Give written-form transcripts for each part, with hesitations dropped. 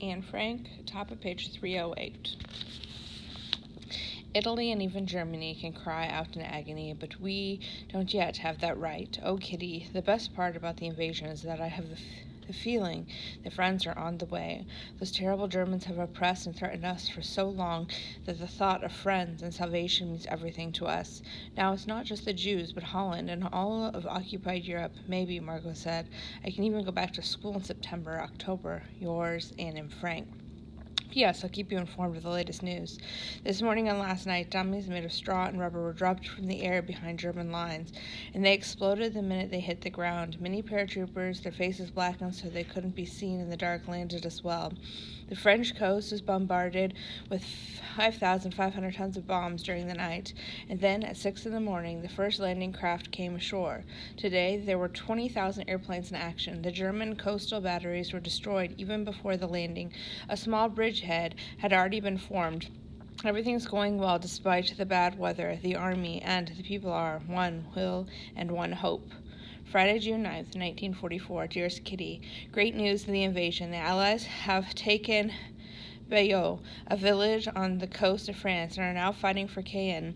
Anne Frank, top of page 308. Italy and even Germany can cry out in agony, but we don't yet have that right. Oh, Kitty, the best part about the invasion is that I have the feeling that friends are on the way. Those terrible Germans have oppressed and threatened us for so long that the thought of friends and salvation means everything to us. Now, it's not just the Jews, but Holland and all of occupied Europe. Maybe, Margot said. I can even go back to school in September, October. Yours, Anne and Frank. P.S. I'll keep you informed of the latest news. This morning and last night, dummies made of straw and rubber were dropped from the air behind German lines, and they exploded the minute they hit the ground. Many paratroopers, their faces blackened so they couldn't be seen in the dark, landed as well. The French coast was bombarded with 5,500 tons of bombs during the night, and then at 6 in the morning, the first landing craft came ashore. Today, there were 20,000 airplanes in action. The German coastal batteries were destroyed even before the landing. A small bridgehead had already been formed. Everything's going well despite the bad weather. The army and the people are one will and one hope. Friday, June 9th, 1944. Dearest Kitty, great news in the invasion. The Allies have taken Bayeux, a village on the coast of France, and are now fighting for Caen.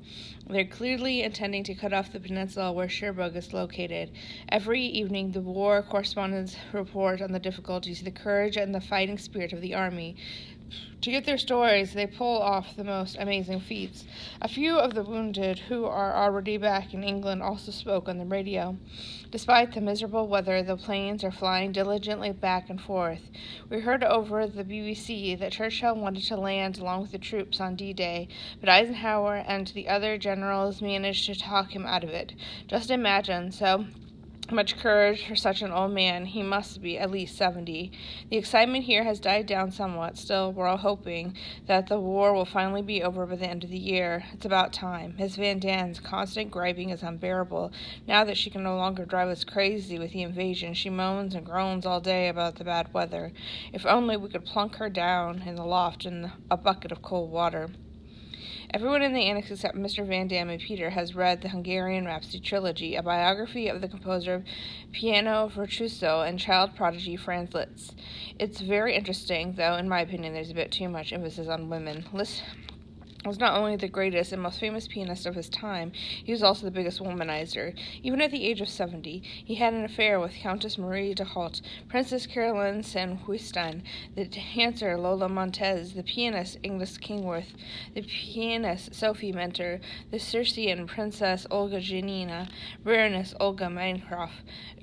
They're clearly intending to cut off the peninsula where Cherbourg is located. Every evening, the war correspondents report on the difficulties, the courage, and the fighting spirit of the army. To get their stories, they pull off the most amazing feats. A few of the wounded who are already back in England also spoke on the radio. Despite the miserable weather, the planes are flying diligently back and forth. We heard over the BBC that Churchill wanted to land along with the troops on D-Day, but Eisenhower and the other generals managed to talk him out of it. Just imagine, so much courage for such an old man. He must be at least 70. The excitement here has died down somewhat. Still, we're all hoping that the war will finally be over by the end of the year. It's about time. Miss Van Dan's constant griping is unbearable. Now that she can no longer drive us crazy with the invasion, she moans and groans all day about the bad weather. If only we could plunk her down in the loft in a bucket of cold water. Everyone in the annex except Mr. Van Dam and Peter has read the Hungarian Rhapsody trilogy, a biography of the composer of piano virtuoso and child prodigy Franz Liszt. It's very interesting, though in my opinion there's a bit too much emphasis on women. Liszt was not only the greatest and most famous pianist of his time, he was also the biggest womanizer. Even at the age of 70, he had an affair with Countess Marie de Holt, Princess Caroline Saint-Justine, the dancer Lola Montez, the pianist Agnes Kingworth, the pianist Sophie Mentor, the Circean Princess Olga Janina, Baroness Olga Meinkopf,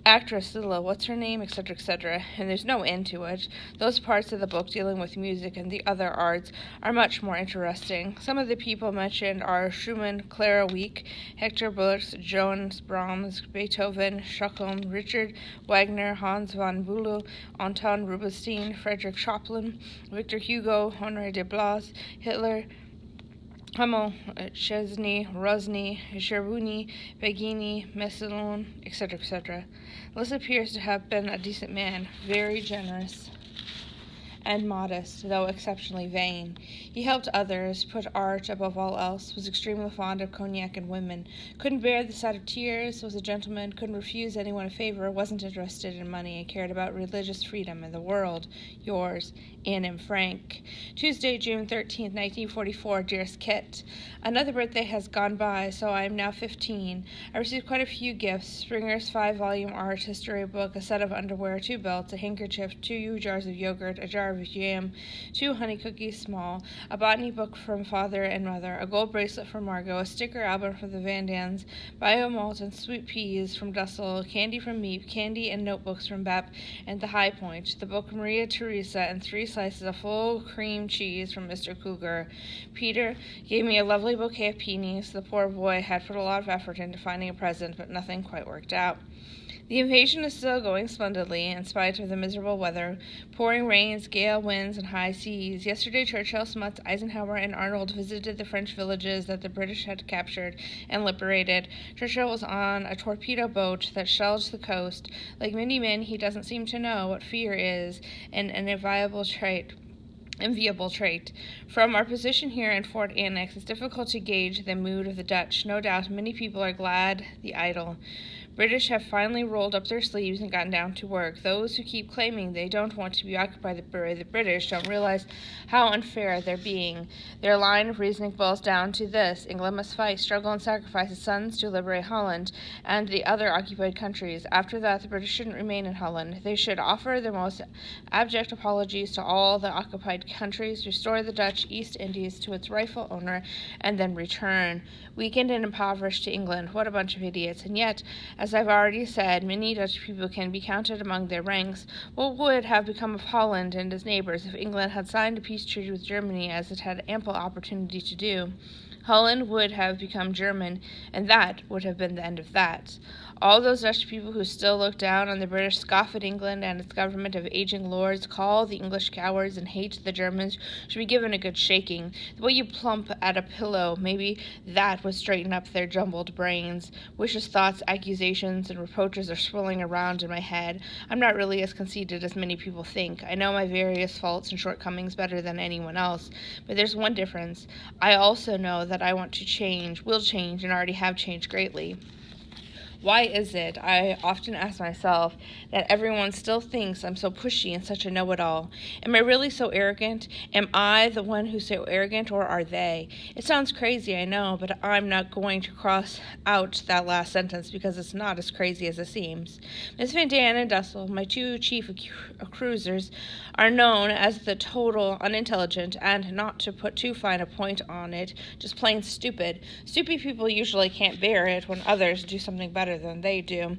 actress Lila, what's her name, etc., etc., and there's no end to it. Those parts of the book dealing with music and the other arts are much more interesting. Some of the people mentioned are Schumann, Clara Wieck, Hector Berlioz, Johannes Brahms, Beethoven, Stockholm, Richard Wagner, Hans von Bülow, Anton Rubinstein, Frederick Chopin, Victor Hugo, Henri de Blas, Hitler, Hummel, Chesney, Rosny, Cherubini, Begini, Messalon, etc., etc. Liszt appears to have been a decent man, very generous and modest, though exceptionally vain. He helped others, put art above all else, was extremely fond of cognac and women, couldn't bear the sight of tears, was a gentleman, couldn't refuse anyone a favor, wasn't interested in money, and cared about religious freedom and the world. Yours, Anne and Frank. Tuesday, June 13th, 1944. Dearest Kit, another birthday has gone by, so I am now 15. I received quite a few gifts: Springer's 5-volume art history book, a set of underwear, 2 belts, a handkerchief, 2 jars of yogurt, a jar of jam, 2 honey cookies small, a botany book from father and mother, a gold bracelet from Margot, a sticker album from the Van Dans, biomalt and sweet peas from Dussel, candy from Meep, candy and notebooks from Bep and the High Point, the book Maria Theresa, and 3 slices of full cream cheese from Mr. Cougar. Peter gave me a lovely bouquet of peonies. The poor boy had put a lot of effort into finding a present, but nothing quite worked out. The invasion is still going splendidly, in spite of the miserable weather, pouring rains, gale winds, and high seas. Yesterday, Churchill, Smuts, Eisenhower, and Arnold visited the French villages that the British had captured and liberated. Churchill was on a torpedo boat that shelled the coast. Like many men, he doesn't seem to know what fear is, an enviable trait. From our position here in Fort Annex, it's difficult to gauge the mood of the Dutch. No doubt many people are glad the idle British have finally rolled up their sleeves and gotten down to work. Those who keep claiming they don't want to be occupied by the British don't realize how unfair they're being. Their line of reasoning boils down to this: England must fight, struggle, and sacrifice its sons to liberate Holland and the other occupied countries. After that, the British shouldn't remain in Holland. They should offer their most abject apologies to all the occupied countries, restore the Dutch East Indies to its rightful owner, and then return. Weakened and impoverished to England. What a bunch of idiots. And yet, as I've already said, many Dutch people can be counted among their ranks. What would have become of Holland and its neighbors if England had signed a peace treaty with Germany, as it had ample opportunity to do? Holland would have become German, and that would have been the end of that. All those Dutch people who still look down on the British, scoff at England and its government of aging lords, call the English cowards, and hate the Germans should be given a good shaking. The way you plump at a pillow, maybe that would straighten up their jumbled brains. Wishes, thoughts, accusations, and reproaches are swirling around in my head. I'm not really as conceited as many people think. I know my various faults and shortcomings better than anyone else, but there's one difference. I also know that I want to change, will change, and already have changed greatly. Why is it, I often ask myself, that everyone still thinks I'm so pushy and such a know-it-all? Am I really so arrogant? Am I the one who's so arrogant, or are they? It sounds crazy, I know, but I'm not going to cross out that last sentence because it's not as crazy as it seems. Miss Van Daan and Dussel, my two chief cruisers, are known as the total unintelligent, and, not to put too fine a point on it, just plain stupid. Stupid people usually can't bear it when others do something better than they do.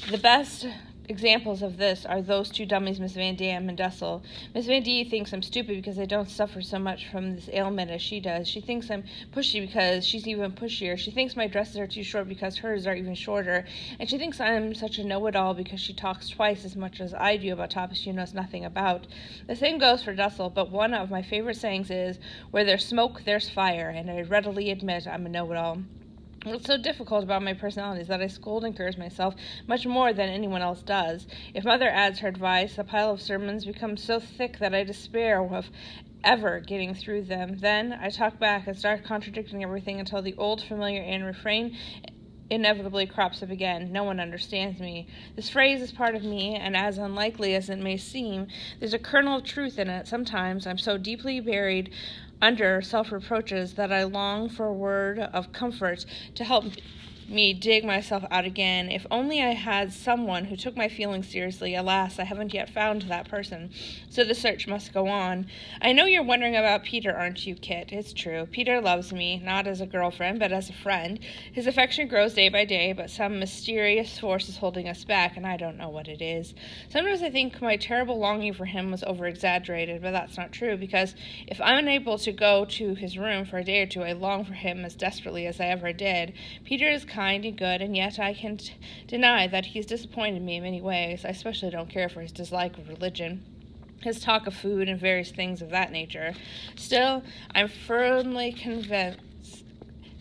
The best examples of this are those two dummies, Miss Van Dam and Dussel. Miss Van Dee thinks I'm stupid because I don't suffer so much from this ailment as she does. She thinks I'm pushy because she's even pushier. She thinks my dresses are too short because hers are even shorter. And she thinks I'm such a know-it-all because she talks twice as much as I do about topics she knows nothing about. The same goes for Dussel, but one of my favorite sayings is, "Where there's smoke, there's fire," and I readily admit I'm a know-it-all. What's so difficult about my personality is that I scold and curse myself much more than anyone else does. If Mother adds her advice, the pile of sermons becomes so thick that I despair of ever getting through them. Then I talk back and start contradicting everything until the old familiar refrain inevitably crops up again. No one understands me. This phrase is part of me, and as unlikely as it may seem, there's a kernel of truth in it. Sometimes I'm so deeply buried under self-reproaches that I long for a word of comfort to help me dig myself out again. If only I had someone who took my feelings seriously. Alas, I haven't yet found that person, so the search must go on. I know you're wondering about Peter, aren't you, Kit? It's true. Peter loves me, not as a girlfriend, but as a friend. His affection grows day by day, but some mysterious force is holding us back, and I don't know what it is. Sometimes I think my terrible longing for him was over-exaggerated, but that's not true, because if I'm unable to go to his room for a day or two, I long for him as desperately as I ever did. Peter is kind and good, and yet I can't deny that he's disappointed me in many ways. I especially don't care for his dislike of religion, his talk of food, and various things of that nature. Still, I'm firmly convinced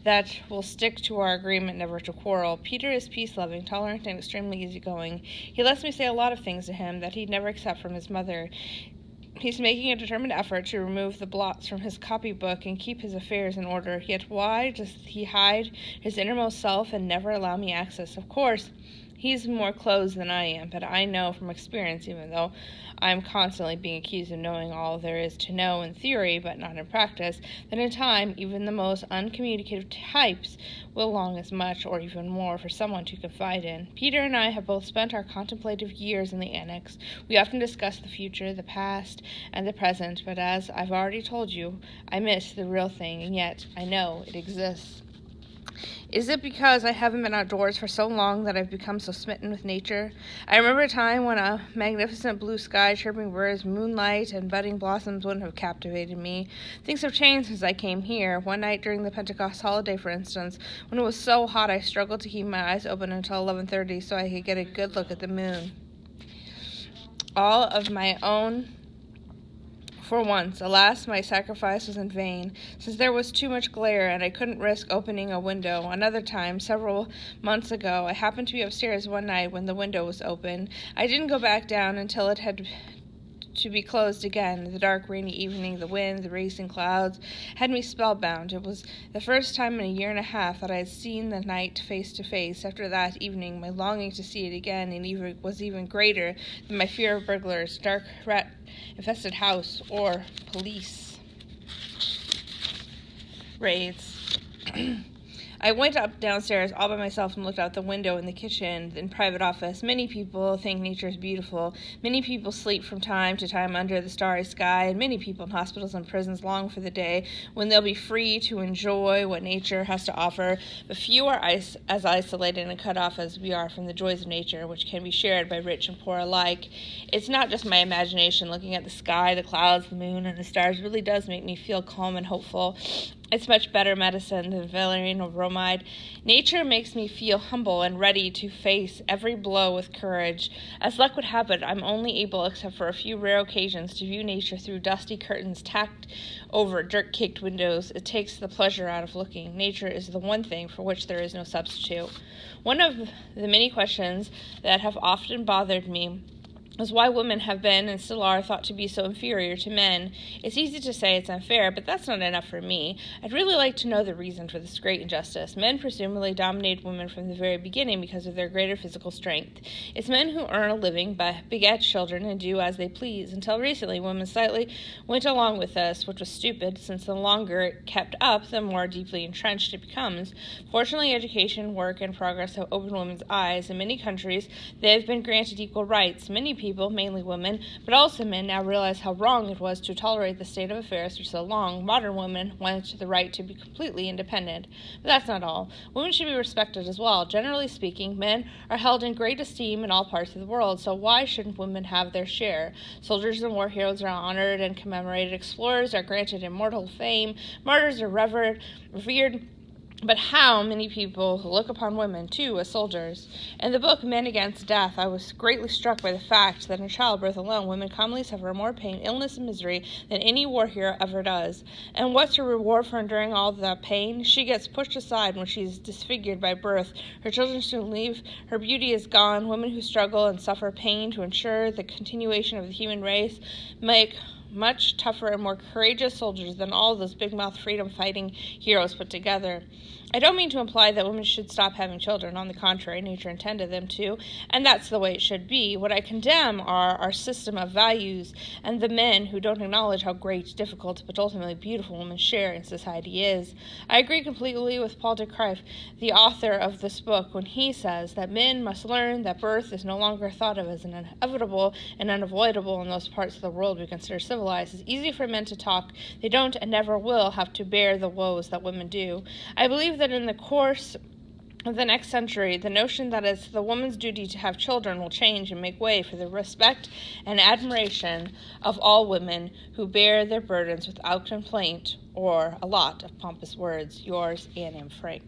that we'll stick to our agreement never to quarrel. Peter is peace-loving, tolerant, and extremely easygoing. He lets me say a lot of things to him that he'd never accept from his mother. He's making a determined effort to remove the blots from his copybook and keep his affairs in order. Yet why does he hide his innermost self and never allow me access? Of course, he's more closed than I am, but I know from experience, even though I'm constantly being accused of knowing all there is to know in theory, but not in practice, that in time, even the most uncommunicative types will long as much, or even more, for someone to confide in. Peter and I have both spent our contemplative years in the annex. We often discuss the future, the past, and the present, but as I've already told you, I miss the real thing, and yet I know it exists. Is it because I haven't been outdoors for so long that I've become so smitten with nature? I remember a time when a magnificent blue sky, chirping birds, moonlight, and budding blossoms wouldn't have captivated me. Things have changed since I came here. One night during the Pentecost holiday, for instance, when it was so hot I struggled to keep my eyes open until 11:30 so I could get a good look at the moon. All of my own for once. Alas, my sacrifice was in vain, since there was too much glare and I couldn't risk opening a window. Another time, several months ago, I happened to be upstairs one night when the window was open. I didn't go back down until it had to be closed again. The dark, rainy evening, the wind, the racing clouds had me spellbound. It was the first time in a year and a half that I had seen the night face to face. After that evening, my longing to see it again was even greater than my fear of burglars, dark, rat-infested house, or police raids. I went up downstairs all by myself and looked out the window in the kitchen and private office. Many people think nature is beautiful. Many people sleep from time to time under the starry sky, and many people in hospitals and prisons long for the day when they'll be free to enjoy what nature has to offer. But few are as isolated and cut off as we are from the joys of nature, which can be shared by rich and poor alike. It's not just my imagination. Looking at the sky, the clouds, the moon, and the stars really does make me feel calm and hopeful. It's much better medicine than valerian or bromide. Nature makes me feel humble and ready to face every blow with courage. As luck would have it, I'm only able, except for a few rare occasions, to view nature through dusty curtains tacked over dirt-caked windows. It takes the pleasure out of looking. Nature is the one thing for which there is no substitute. One of the many questions that have often bothered me is why women have been and still are thought to be so inferior to men. It's easy to say it's unfair, but that's not enough for me. I'd really like to know the reason for this great injustice. Men presumably dominate women from the very beginning because of their greater physical strength. It's men who earn a living, beget children, and do as they please. Until recently, women slightly went along with this, which was stupid, since the longer it kept up, the more deeply entrenched it becomes. Fortunately, education, work, and progress have opened women's eyes. In many countries, they have been granted equal rights. Many people, mainly women, but also men, now realize how wrong it was to tolerate the state of affairs for so long. Modern women want the right to be completely independent. But that's not all. Women should be respected as well. Generally speaking, men are held in great esteem in all parts of the world, so why shouldn't women have their share? Soldiers and war heroes are honored and commemorated. Explorers are granted immortal fame. Martyrs are revered. But how many people look upon women, too, as soldiers? In the book Men Against Death, I was greatly struck by the fact that in childbirth alone, women commonly suffer more pain, illness, and misery than any war hero ever does. And what's her reward for enduring all that pain? She gets pushed aside when she's disfigured by birth. Her children soon leave. Her beauty is gone. Women who struggle and suffer pain to ensure the continuation of the human race make much tougher and more courageous soldiers than all those big-mouth freedom-fighting heroes put together. I don't mean to imply that women should stop having children. On the contrary, nature intended them to, and that's the way it should be. What I condemn are our system of values and the men who don't acknowledge how great, difficult, but ultimately beautiful women's share in society is. I agree completely with Paul de Cruyff, the author of this book, when he says that men must learn that birth is no longer thought of as an inevitable and unavoidable in those parts of the world we consider civilized. It's easy for men to talk. They don't and never will have to bear the woes that women do. I believe that in the course of the next century, the notion that it's the woman's duty to have children will change and make way for the respect and admiration of all women who bear their burdens without complaint or a lot of pompous words. Yours, Anne M. Frank.